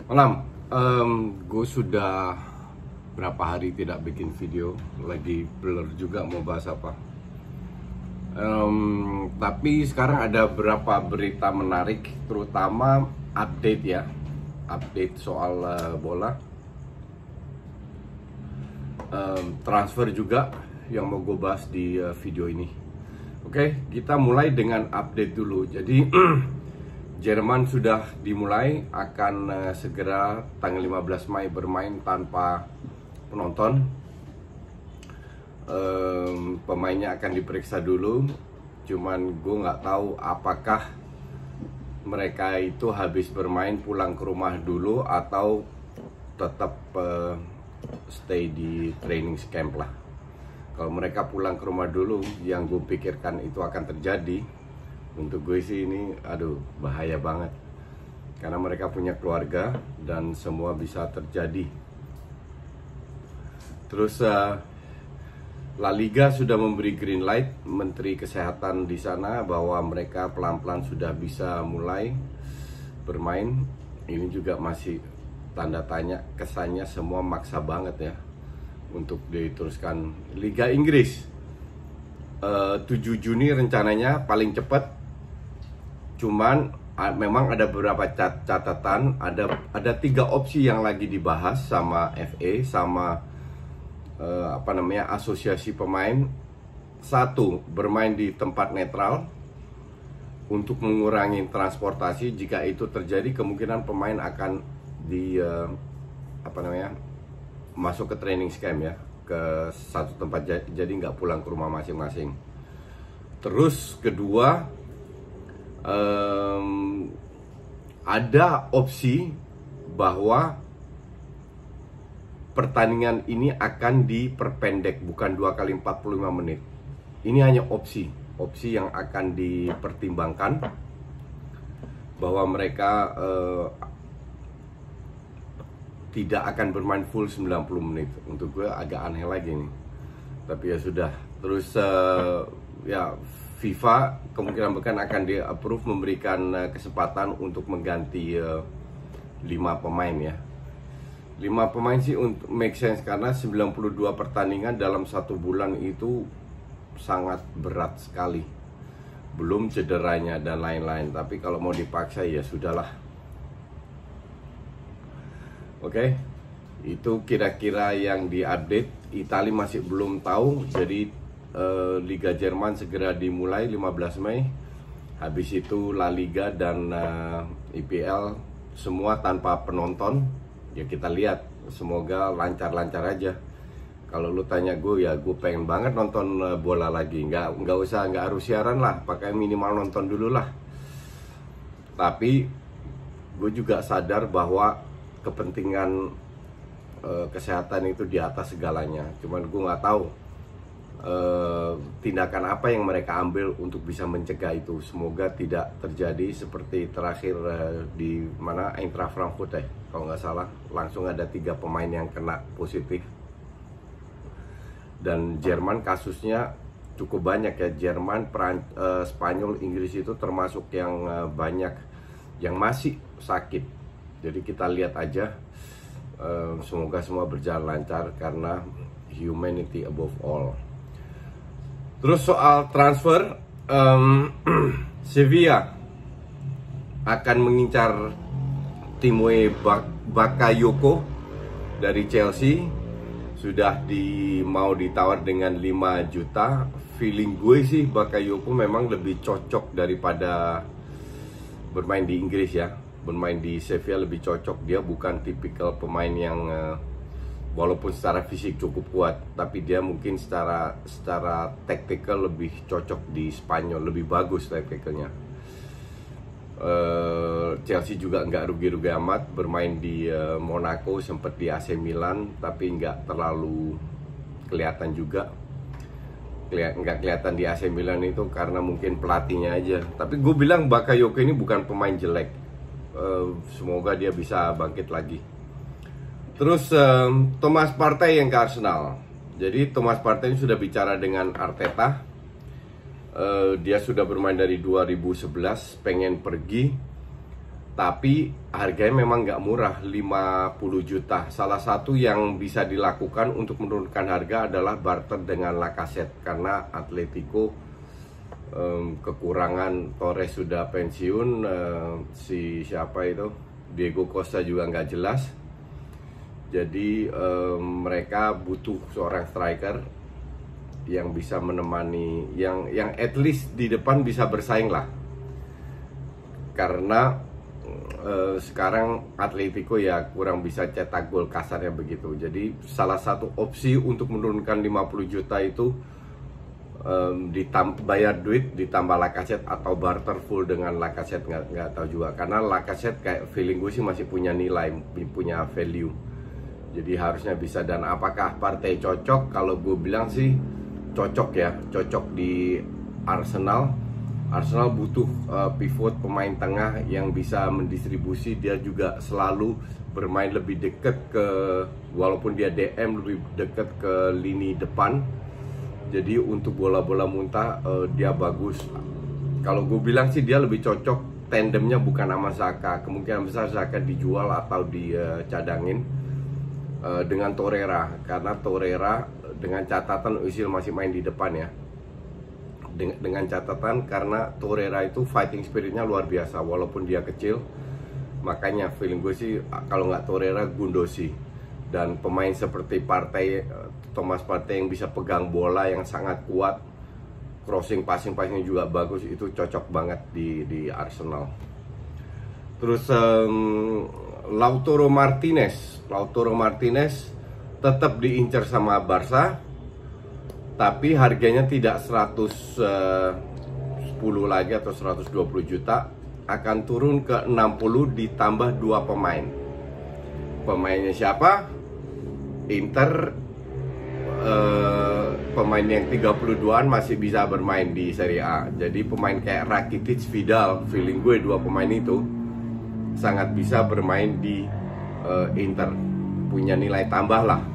Malam, gue sudah berapa hari tidak bikin video, lagi blur juga mau bahas apa. Tapi sekarang ada beberapa berita menarik, terutama update ya, update soal bola, transfer juga yang mau gue bahas di video ini. Oke, kita mulai dengan update dulu. Jadi Jerman sudah dimulai, akan segera tanggal 15 Mei bermain tanpa penonton. Pemainnya akan diperiksa dulu, cuman gue nggak tahu apakah mereka itu habis bermain pulang ke rumah dulu atau tetap stay di training camp lah. Kalau mereka pulang ke rumah dulu, yang gue pikirkan itu akan terjadi, untuk gue sih ini bahaya banget, karena mereka punya keluarga dan semua bisa terjadi. Terus La Liga sudah memberi green light, Menteri Kesehatan di sana, bahwa mereka pelan-pelan sudah bisa mulai bermain. Ini juga masih tanda tanya, kesannya semua maksa banget ya untuk diteruskan. Liga Inggris 7 Juni rencananya paling cepat. Cuman memang ada beberapa catatan, ada 3 opsi yang lagi dibahas sama FA, sama asosiasi pemain. Satu, bermain di tempat netral untuk mengurangi transportasi. Jika itu terjadi, kemungkinan pemain akan masuk ke training camp ya, ke satu tempat, jadi nggak pulang ke rumah masing-masing. Terus kedua, ada opsi bahwa pertandingan ini akan diperpendek, bukan 2 kali 45 menit. Ini hanya opsi yang akan dipertimbangkan, bahwa mereka tidak akan bermain full 90 menit. Untuk gue agak aneh lagi nih, tapi ya sudah. Terus ya, FIFA kemungkinan akan di-approve memberikan kesempatan untuk mengganti 5 pemain ya. 5 pemain sih untuk make sense, karena 92 pertandingan dalam 1 bulan itu sangat berat sekali. Belum cederanya dan lain-lain. Tapi kalau mau dipaksa ya sudahlah. Oke, itu kira-kira yang diupdate. Italia masih belum tahu, jadi Liga Jerman segera dimulai 15 Mei. Habis itu La Liga dan IPL semua tanpa penonton. Ya kita lihat, semoga lancar-lancar aja. Kalau lu tanya gue, ya gue pengen banget nonton bola lagi. Nggak harus siaran lah, pakai minimal nonton dulu lah. Tapi gue juga sadar bahwa kepentingan kesehatan itu di atas segalanya. Cuman gue nggak tahu tindakan apa yang mereka ambil untuk bisa mencegah itu. Semoga tidak terjadi seperti terakhir di mana, Eintracht Frankfurt ya, kalau nggak salah, langsung ada 3 pemain yang kena positif. Dan Jerman kasusnya cukup banyak ya. Jerman, Spanyol, Inggris itu termasuk yang banyak yang masih sakit. Jadi kita lihat aja, semoga semua berjalan lancar, karena humanity above all. Terus soal transfer, Sevilla akan mengincar Timothy Bakayoko dari Chelsea. Sudah mau ditawar dengan 5 juta. Feeling gue sih Bakayoko memang lebih cocok daripada bermain di Inggris ya. Bermain di Sevilla lebih cocok. Dia bukan tipikal pemain yang walaupun secara fisik cukup kuat, tapi dia mungkin secara taktikal lebih cocok di Spanyol, lebih bagus taktikalnya. Chelsea juga nggak rugi-rugi amat, bermain di Monaco, sempat di AC Milan, tapi nggak terlalu kelihatan juga. Nggak kelihatan di AC Milan itu karena mungkin pelatihnya aja. Tapi gue bilang Bakayoko ini bukan pemain jelek. Semoga dia bisa bangkit lagi. Terus Thomas Partey yang ke Arsenal. Jadi Thomas Partey ini sudah bicara dengan Arteta. Dia sudah bermain dari 2011, pengen pergi. Tapi harganya memang nggak murah, 50 juta. Salah satu yang bisa dilakukan untuk menurunkan harga adalah barter dengan Lacazette, karena Atletico kekurangan Torres sudah pensiun, si siapa itu Diego Costa juga nggak jelas. Jadi mereka butuh seorang striker yang bisa menemani, yang at least di depan bisa bersaing lah. Karena sekarang Atletico ya kurang bisa cetak gol, kasarnya begitu. Jadi salah satu opsi untuk menurunkan 50 juta itu bayar duit ditambah Lacazette atau barter full dengan Lacazette, nggak tahu juga, karena Lacazette kayak feeling gue sih masih punya nilai, punya value, jadi harusnya bisa. Dan apakah Partey cocok? Kalau gue bilang sih cocok ya, cocok di Arsenal. Arsenal butuh pivot, pemain tengah yang bisa mendistribusi. Dia juga selalu bermain lebih dekat ke, walaupun dia DM, lebih dekat ke lini depan. Jadi untuk bola-bola muntah dia bagus. Kalau gue bilang sih dia lebih cocok tandemnya bukan sama Saka. Kemungkinan besar Saka dijual atau dicadangin dengan Torreira, karena Torreira dengan catatan Özil masih main di depan ya. Dengan catatan karena Torreira itu fighting spiritnya luar biasa walaupun dia kecil. Makanya feeling gue sih kalau nggak Torreira, Gundosi. Dan pemain seperti Partey, Thomas Partey yang bisa pegang bola yang sangat kuat, crossing, passing-passingnya juga bagus, itu cocok banget di Arsenal. Terus Lautaro Martinez tetap diincar sama Barca, tapi harganya tidak 110 lagi atau 120 juta, akan turun ke 60 ditambah 2 pemain. Pemainnya siapa? Inter, pemain yang 32an masih bisa bermain di Serie A. Jadi pemain kayak Rakitic, Vidal, feeling gue 2 pemain itu sangat bisa bermain di Inter, punya nilai tambah lah.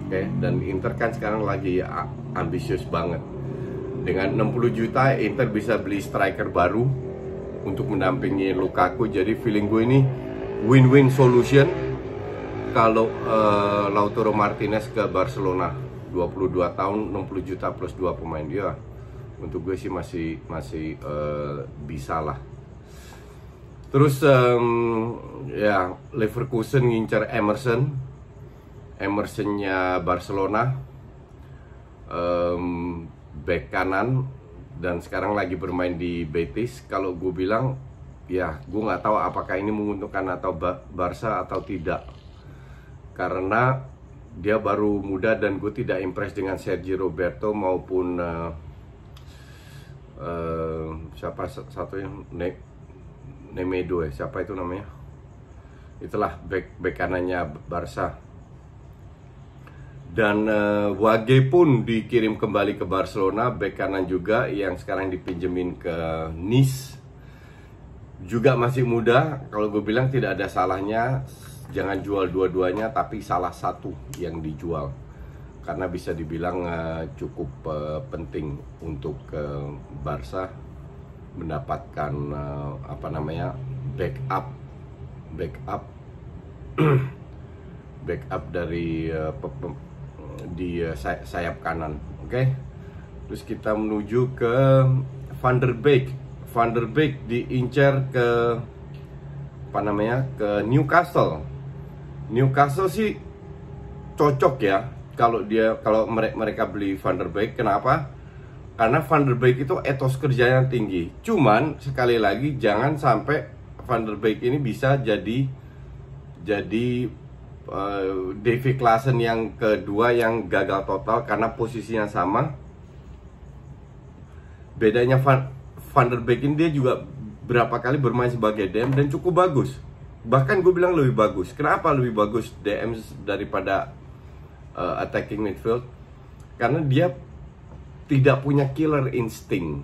Oke, dan Inter kan sekarang lagi ambisius banget. Dengan 60 juta Inter bisa beli striker baru untuk mendampingi Lukaku. Jadi feeling gue ini win-win solution kalau Lautaro Martinez ke Barcelona. 22 tahun, 60 juta plus 2 pemain. Dia untuk gue sih masih bisa lah. Terus ya Leverkusen ngincer Emersonnya Barcelona, back kanan, dan sekarang lagi bermain di Betis. Kalau gue bilang ya gue nggak tahu apakah ini menguntungkan atau Barca atau tidak, karena dia baru muda dan gue tidak impress dengan Sergio Roberto maupun siapa satunya, Nemedo ya, siapa itu namanya, itulah back kanannya Barca. Dan Wage pun dikirim kembali ke Barcelona, back kanan juga yang sekarang dipinjemin ke Nice, juga masih muda. Kalau gue bilang tidak ada salahnya jangan jual dua-duanya, tapi salah satu yang dijual, karena bisa dibilang cukup penting untuk Barca mendapatkan backup dari di sayap kanan. Oke. Terus kita menuju ke Van der Beek. Van der Beek diincar ke ke Newcastle. Newcastle sih cocok ya kalau mereka beli Van der Beek. Kenapa? Karena Van der Beek itu etos kerjanya tinggi. Cuman sekali lagi jangan sampai Van der Beek ini bisa jadi Davy Klaassen yang kedua yang gagal total, karena posisinya sama. Bedanya Van der Beek ini dia juga berapa kali bermain sebagai DM dan cukup bagus. Bahkan gue bilang lebih bagus. Kenapa lebih bagus DM daripada attacking midfield? Karena dia tidak punya killer instinct.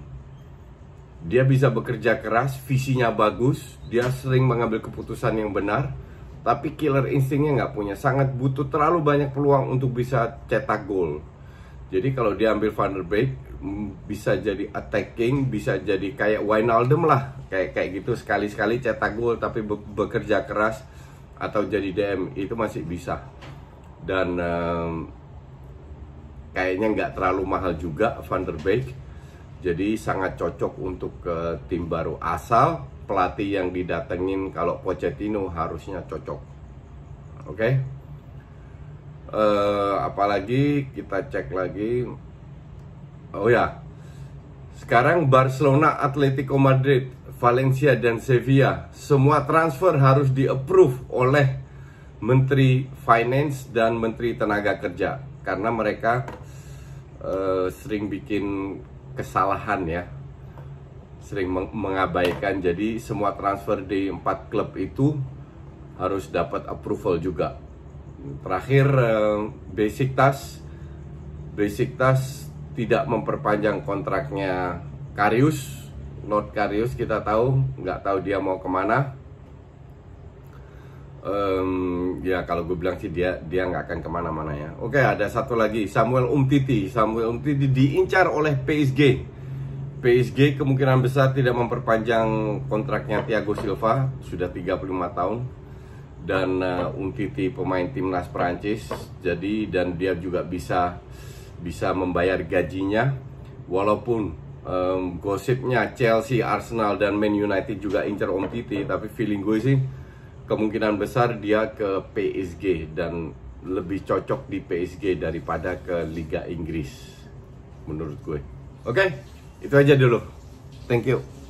Dia bisa bekerja keras, visinya bagus, dia sering mengambil keputusan yang benar, tapi killer instingnya nggak punya. Sangat butuh terlalu banyak peluang untuk bisa cetak gol. Jadi kalau dia ambil Van der Beek, bisa jadi attacking, bisa jadi kayak Wijnaldum lah, kayak gitu, sekali-sekali cetak gol tapi bekerja keras, atau jadi DM itu masih bisa. Dan kayaknya nggak terlalu mahal juga Van der Beek, jadi sangat cocok untuk ke tim baru, asal pelatih yang didatengin kalau Pochettino harusnya cocok. Oke. Apalagi kita cek lagi. Oh ya, sekarang Barcelona, Atletico Madrid, Valencia dan Sevilla semua transfer harus di-approve oleh Menteri Finance dan Menteri Tenaga Kerja, karena mereka sering bikin kesalahan ya, sering mengabaikan. Jadi semua transfer di 4 klub itu harus dapat approval juga. Terakhir Besiktas tidak memperpanjang kontraknya Karius, Lord Karius, kita nggak tahu dia mau kemana. Ya kalau gue bilang sih dia nggak akan kemana-mana ya. Oke, ada satu lagi, Samuel Umtiti diincar oleh PSG kemungkinan besar tidak memperpanjang kontraknya Thiago Silva, sudah 35 tahun. Dan Umtiti pemain timnas Prancis, jadi dan dia juga bisa membayar gajinya. Walaupun gosipnya Chelsea, Arsenal dan Man United juga incar Umtiti, tapi feeling gue sih kemungkinan besar dia ke PSG dan lebih cocok di PSG daripada ke Liga Inggris menurut gue. Oke, itu aja dulu. Thank you.